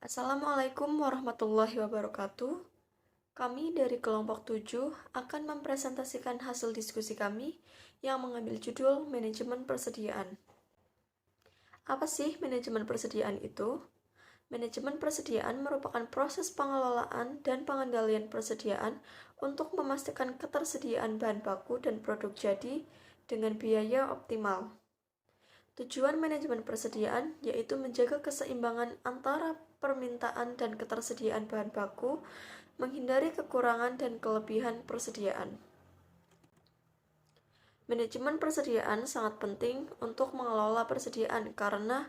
Assalamualaikum warahmatullahi wabarakatuh. Kami dari kelompok 7 akan mempresentasikan hasil diskusi kami yang mengambil judul Manajemen Persediaan. Apa sih manajemen persediaan itu? Manajemen persediaan merupakan proses pengelolaan dan pengendalian persediaan untuk memastikan ketersediaan bahan baku dan produk jadi dengan biaya optimal. Tujuan manajemen persediaan yaitu menjaga keseimbangan antara permintaan dan ketersediaan bahan baku, menghindari kekurangan dan kelebihan persediaan. Manajemen persediaan sangat penting untuk mengelola persediaan karena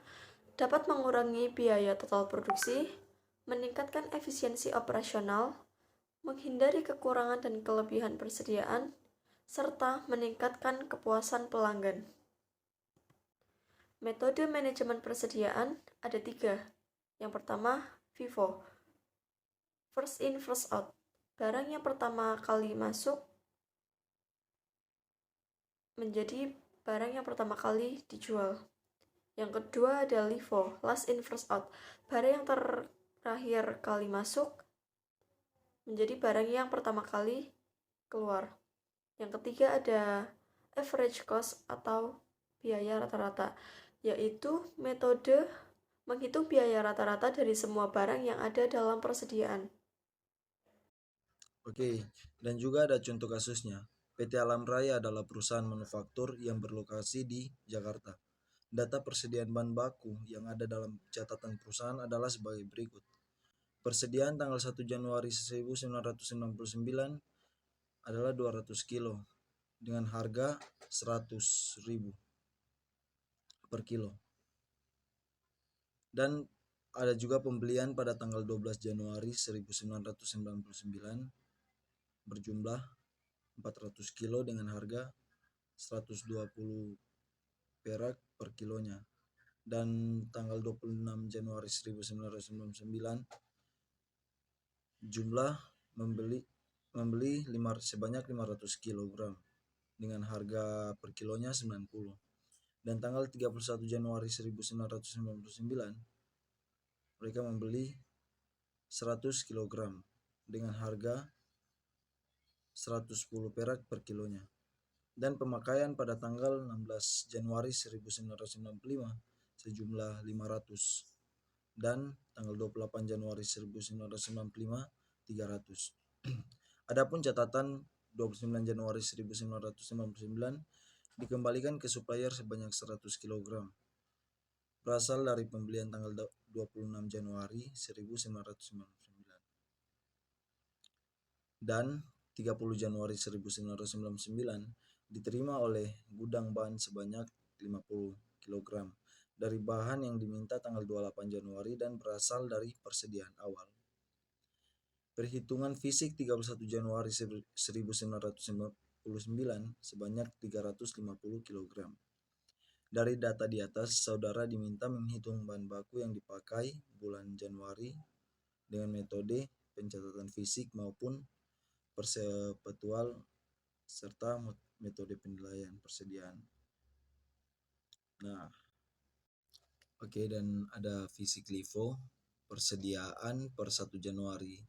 dapat mengurangi biaya total produksi, meningkatkan efisiensi operasional, menghindari kekurangan dan kelebihan persediaan, serta meningkatkan kepuasan pelanggan. Metode manajemen persediaan ada 3. Yang pertama, FIFO, first in first out. Barang yang pertama kali masuk menjadi barang yang pertama kali dijual. Yang kedua ada LIFO, last in first out. Barang yang terakhir kali masuk menjadi barang yang pertama kali keluar. Yang ketiga ada average cost atau biaya rata-rata, yaitu metode menghitung biaya rata-rata dari semua barang yang ada dalam persediaan. Oke, dan juga ada contoh kasusnya. PT Alam Raya adalah perusahaan manufaktur yang berlokasi di Jakarta. Data persediaan bahan baku yang ada dalam catatan perusahaan adalah sebagai berikut. Persediaan tanggal 1 Januari 1999 adalah 200 kilo dengan harga 100.000 per kilo. Dan ada juga pembelian pada tanggal 12 Januari 1999 berjumlah 400 kilo dengan harga 120 perak per kilonya. Dan tanggal 26 Januari 1999 jumlah membeli sebanyak 500 kg dengan harga per kilonya 90. Dan tanggal 31 Januari 1999 mereka membeli 100 kg dengan harga 110 perak per kilonya. Dan pemakaian pada tanggal 16 Januari 1995 sejumlah 500 dan tanggal 28 Januari 1995 300. Adapun catatan 29 Januari 1999 dikembalikan ke supplier sebanyak 100 kg berasal dari pembelian tanggal 26 Januari 1999 dan 30 Januari 1999 diterima oleh gudang bahan sebanyak 50 kg dari bahan yang diminta tanggal 28 Januari dan berasal dari persediaan awal. Perhitungan fisik 31 Januari 1999 sebanyak 350 kg. Dari data di atas, saudara diminta menghitung bahan baku yang dipakai bulan Januari dengan metode pencatatan fisik maupun perseptual serta metode penilaian persediaan. Nah, oke, dan ada fisik LIFO persediaan per 1 Januari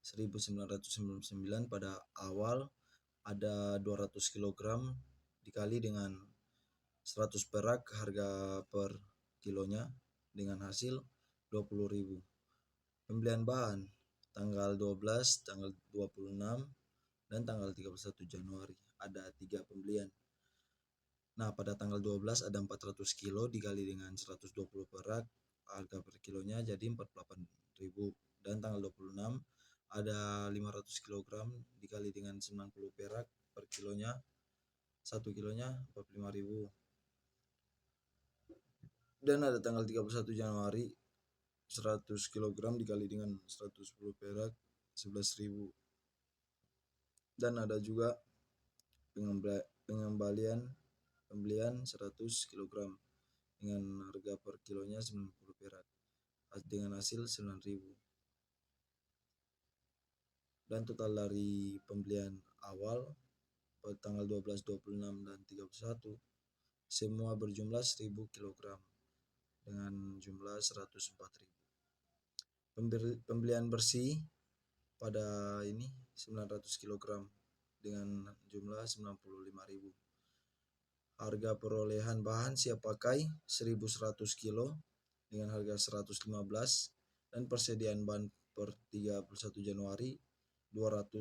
1999 pada awal ada 200 kg dikali dengan 100 perak harga per kilonya dengan hasil 20.000. Pembelian bahan tanggal 12, tanggal 26 dan tanggal 31 Januari ada 3 pembelian. Nah, pada tanggal 12 ada 400 kilo dikali dengan 120 perak harga per kilonya jadi 48.000. Dan tanggal 26 ada 500 kg dikali dengan 90 perak per kilonya 1 kilonya 45.000. Dan ada tanggal 31 Januari 100 kg dikali dengan 110 perak 11.000. Dan ada juga pembelian 100 kg dengan harga per kilonya 90 perak dengan hasil 9.000. Dan total dari pembelian awal pada tanggal 12, 26 dan 31 semua berjumlah 1.000 kg dengan jumlah 104.000. Pembelian bersih pada ini 900 kg dengan jumlah 95.000. Harga perolehan bahan siap pakai 1.100 kilo dengan harga 115, dan persediaan bahan per 31 Januari 200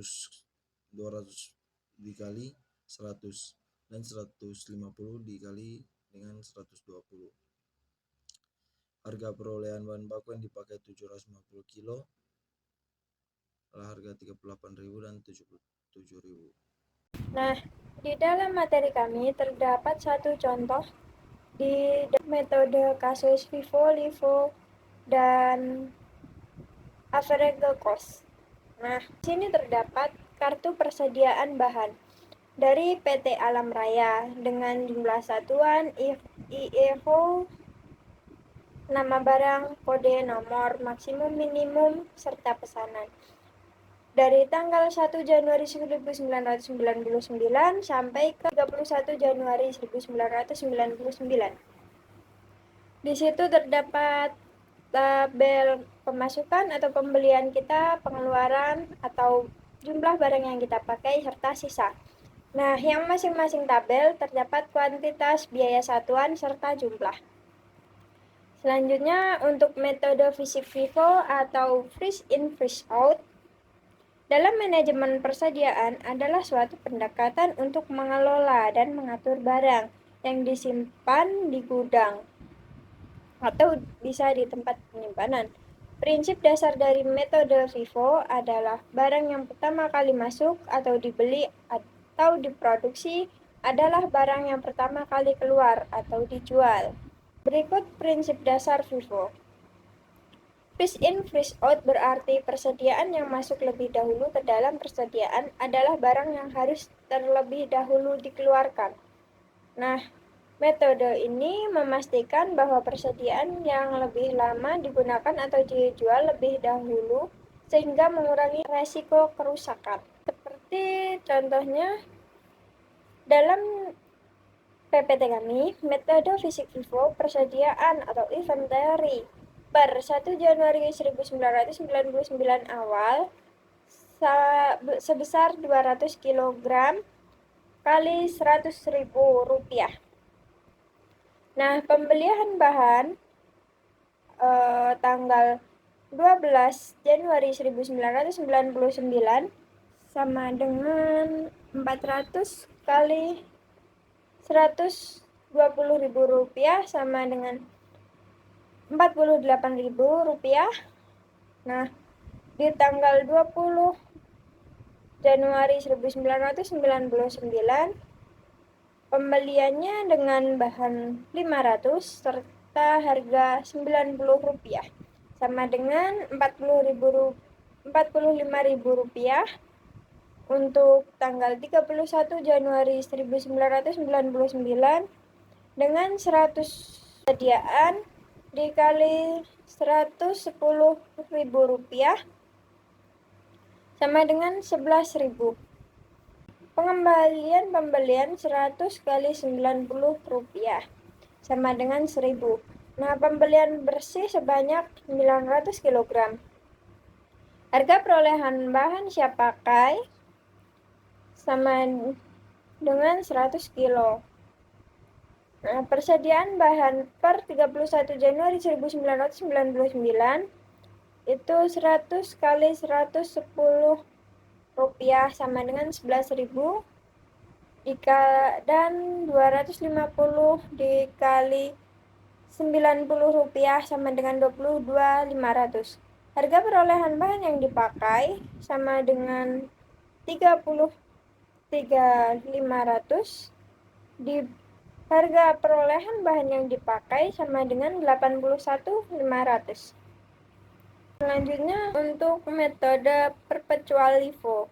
dikali 100 dan 150 dikali dengan 120. Harga perolehan bahan baku yang dipakai 750 kilo adalah harga 38.000 dan 77.000. Nah, di dalam materi kami terdapat satu contoh di metode kasus FIFO, LIFO, dan average cost. Nah, di sini terdapat kartu persediaan bahan dari PT Alam Raya dengan jumlah satuan IEVO, nama barang, kode, nomor, maksimum, minimum, serta pesanan. Dari tanggal 1 Januari 1999 sampai ke 31 Januari 1999. Di situ terdapat tabel pemasukan atau pembelian kita, pengeluaran atau jumlah barang yang kita pakai, serta sisa. Nah, yang masing-masing tabel terdapat kuantitas, biaya satuan, serta jumlah. Selanjutnya, untuk metode fisik FIFO atau freeze in freeze out, dalam manajemen persediaan adalah suatu pendekatan untuk mengelola dan mengatur barang yang disimpan di gudang atau bisa di tempat penyimpanan. Prinsip dasar dari metode FIFO adalah barang yang pertama kali masuk atau dibeli atau diproduksi adalah barang yang pertama kali keluar atau dijual. Berikut prinsip dasar FIFO. Freeze in, freeze out berarti persediaan yang masuk lebih dahulu ke dalam persediaan adalah barang yang harus terlebih dahulu dikeluarkan. Nah, metode ini memastikan bahwa persediaan yang lebih lama digunakan atau dijual lebih dahulu sehingga mengurangi resiko kerusakan. Seperti contohnya dalam PPT kami, metode fisik FIFO persediaan atau inventory per 1 Januari 1999 awal sebesar 200 kg kali 100.000 rupiah. Nah, pembelian bahan tanggal 12 Januari 1999 sama dengan 400 kali 120.000 rupiah sama dengan 48.000 rupiah. Nah, di tanggal 20 Januari 1999 pembeliannya dengan bahan 500 serta harga 90 rupiah sama dengan 45.000 rupiah. Untuk tanggal 31 Januari 1999 dengan 100 persediaan dikali 110.000 rupiah sama dengan 11.000. Pengembalian pembelian 100 kali 90 rupiah sama dengan 1.000. Nah, pembelian bersih sebanyak 900 kg. Harga perolehan bahan siap pakai sama dengan 100 kilo. Nah, persediaan bahan per 31 Januari 1999 itu 100 kali 110 rupiah sama dengan 11.000 dan 250 dikali 90 rupiah sama dengan 22.500. Harga perolehan bahan yang dipakai sama dengan 33.500 di harga perolehan bahan yang dipakai sama dengan 81.500. Selanjutnya untuk metode perpetual LIFO.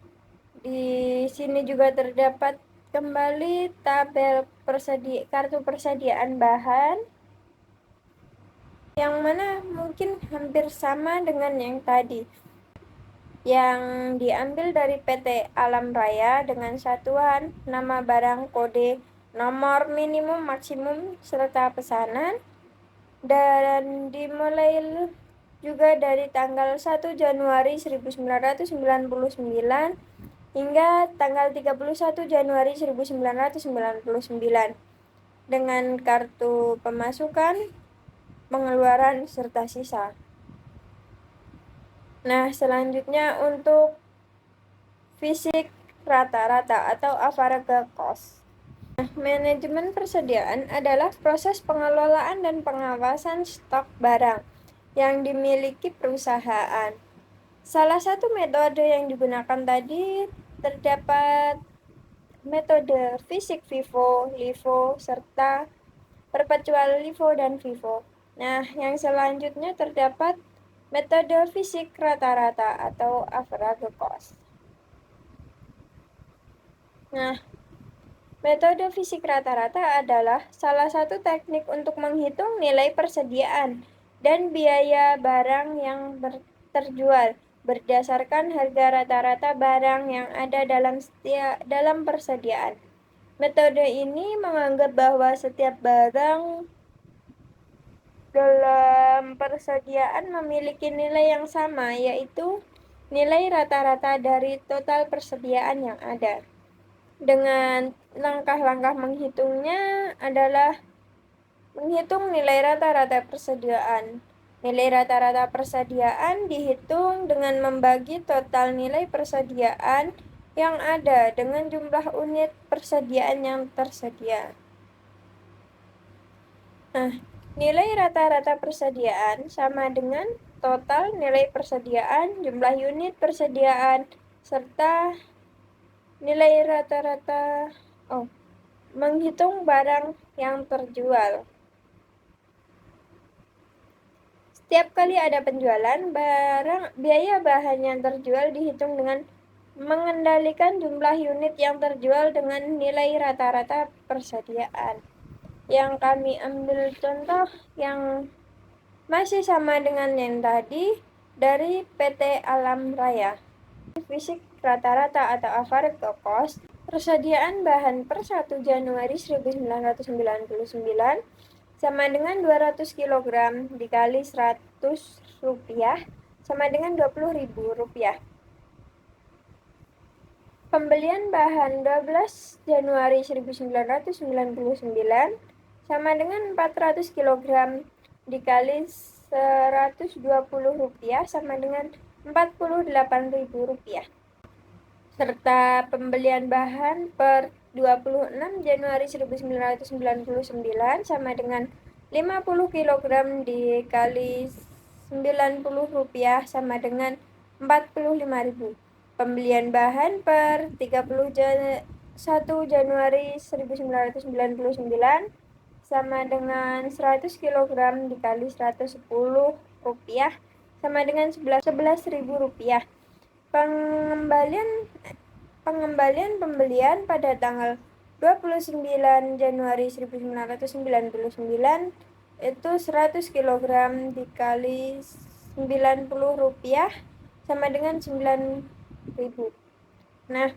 Di sini juga terdapat kembali tabel kartu persediaan bahan yang mana mungkin hampir sama dengan yang tadi, yang diambil dari PT Alam Raya dengan satuan, nama barang, kode, nomor, minimum, maksimum, serta pesanan, dan dimulai juga dari tanggal 1 Januari 1999 hingga tanggal 31 Januari 1999 dengan kartu pemasukan, pengeluaran, serta sisa. Nah, selanjutnya untuk fisik rata-rata atau average cost. Manajemen persediaan adalah proses pengelolaan dan pengawasan stok barang yang dimiliki perusahaan. Salah satu metode yang digunakan tadi terdapat metode fisik FIFO, LIFO, serta perpetual LIFO dan FIFO. Nah, yang selanjutnya terdapat metode fisik rata-rata atau average cost. Nah, metode fisik rata-rata adalah salah satu teknik untuk menghitung nilai persediaan dan biaya barang yang terjual berdasarkan harga rata-rata barang yang ada dalam persediaan. Metode ini menganggap bahwa setiap barang dalam persediaan memiliki nilai yang sama, yaitu nilai rata-rata dari total persediaan yang ada. Dengan langkah-langkah menghitungnya adalah menghitung nilai rata-rata persediaan. Nilai rata-rata persediaan dihitung dengan membagi total nilai persediaan yang ada dengan jumlah unit persediaan yang tersedia. Nah, nilai rata-rata persediaan sama dengan total nilai persediaan, jumlah unit persediaan, serta nilai rata-rata menghitung barang yang terjual. Setiap kali ada penjualan, biaya bahan yang terjual dihitung dengan mengendalikan jumlah unit yang terjual dengan nilai rata-rata persediaan. Yang kami ambil contoh yang masih sama dengan yang tadi dari PT Alam Raya. Fisik rata-rata atau average cost persediaan bahan per 1 Januari 1999 sama dengan 200 kg dikali 100 rupiah sama dengan 20.000 rupiah. Pembelian bahan 12 Januari 1999 sama dengan 400 kg dikali 120 rupiah sama dengan 48.000 rupiah. Serta pembelian bahan per 26 Januari 1999 sama dengan 50 kg dikali 90 rupiah sama dengan 45.000. Pembelian bahan per 31 Januari 1999 sama dengan 100 kg dikali 110 rupiah sama dengan 11.000 rupiah. Pengembalian pembelian pada tanggal 29 Januari 1999 itu 100 kg dikali 90 rupiah sama dengan 9.000. Nah,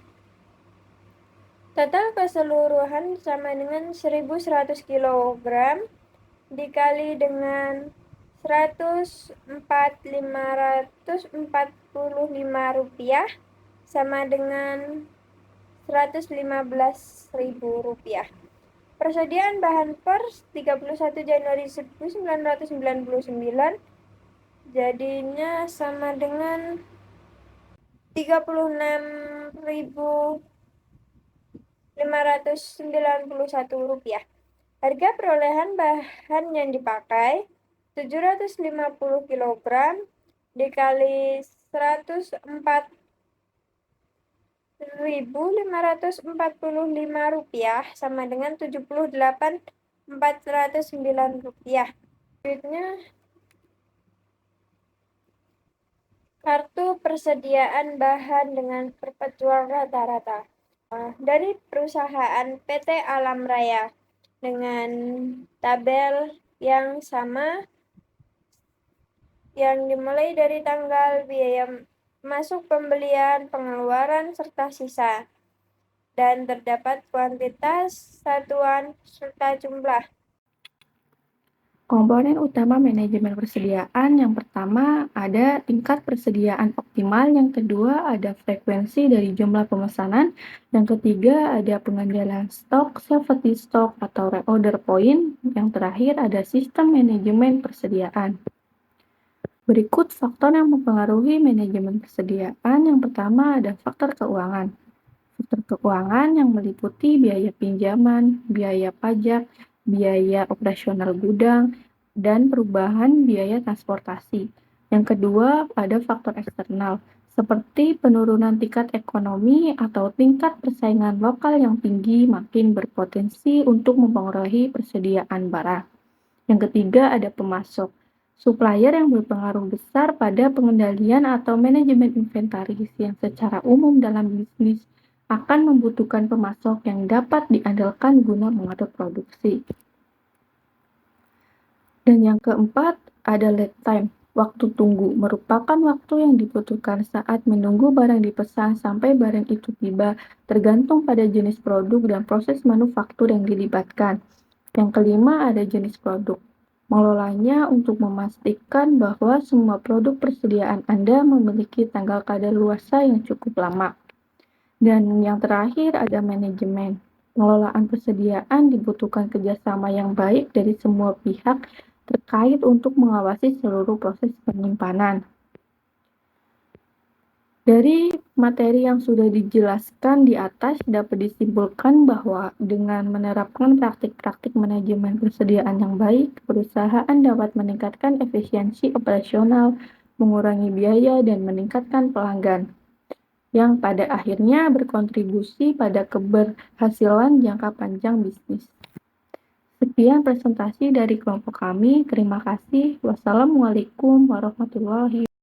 total keseluruhan sama dengan 1.100 kg dikali dengan 104.545 rupiah sama dengan 115.000 rupiah. Persediaan bahan per 31 Januari 1999 jadinya sama dengan 36.591 rupiah. Harga perolehan bahan yang dipakai 750 kg dikali 104.545 rupiah sama dengan 78.409 rupiah. Selanjutnya kartu persediaan bahan dengan perpetual rata-rata dari perusahaan PT Alam Raya dengan tabel yang sama yang dimulai dari tanggal biaya masuk pembelian, pengeluaran, serta sisa, dan terdapat kuantitas, satuan, serta jumlah. Komponen utama manajemen persediaan yang pertama ada tingkat persediaan optimal, yang kedua ada frekuensi dari jumlah pemesanan, yang ketiga ada pengendalian stok, safety stock atau reorder point, yang terakhir ada sistem manajemen persediaan. Berikut faktor yang mempengaruhi manajemen persediaan. Yang pertama ada faktor keuangan. Faktor keuangan yang meliputi biaya pinjaman, biaya pajak, biaya operasional gudang, dan perubahan biaya transportasi. Yang kedua, ada faktor eksternal, seperti penurunan tingkat ekonomi atau tingkat persaingan lokal yang tinggi makin berpotensi untuk mempengaruhi persediaan barang. Yang ketiga, ada pemasok. Supplier yang berpengaruh besar pada pengendalian atau manajemen inventaris yang secara umum dalam bisnis akan membutuhkan pemasok yang dapat diandalkan guna mengatur produksi. Dan yang keempat, ada lead time. Waktu tunggu merupakan waktu yang dibutuhkan saat menunggu barang dipesan sampai barang itu tiba, tergantung pada jenis produk dan proses manufaktur yang dilibatkan. Yang kelima, ada jenis produk. Mengelolanya untuk memastikan bahwa semua produk persediaan Anda memiliki tanggal kadaluarsa yang cukup lama. Dan yang terakhir ada manajemen. Pengelolaan persediaan dibutuhkan kerjasama yang baik dari semua pihak terkait untuk mengawasi seluruh proses penyimpanan. Dari materi yang sudah dijelaskan di atas dapat disimpulkan bahwa dengan menerapkan praktik-praktik manajemen persediaan yang baik, perusahaan dapat meningkatkan efisiensi operasional, mengurangi biaya, dan meningkatkan pelanggan, yang pada akhirnya berkontribusi pada keberhasilan jangka panjang bisnis. Sekian presentasi dari kelompok kami. Terima kasih. Wassalamualaikum warahmatullahi wabarakatuh.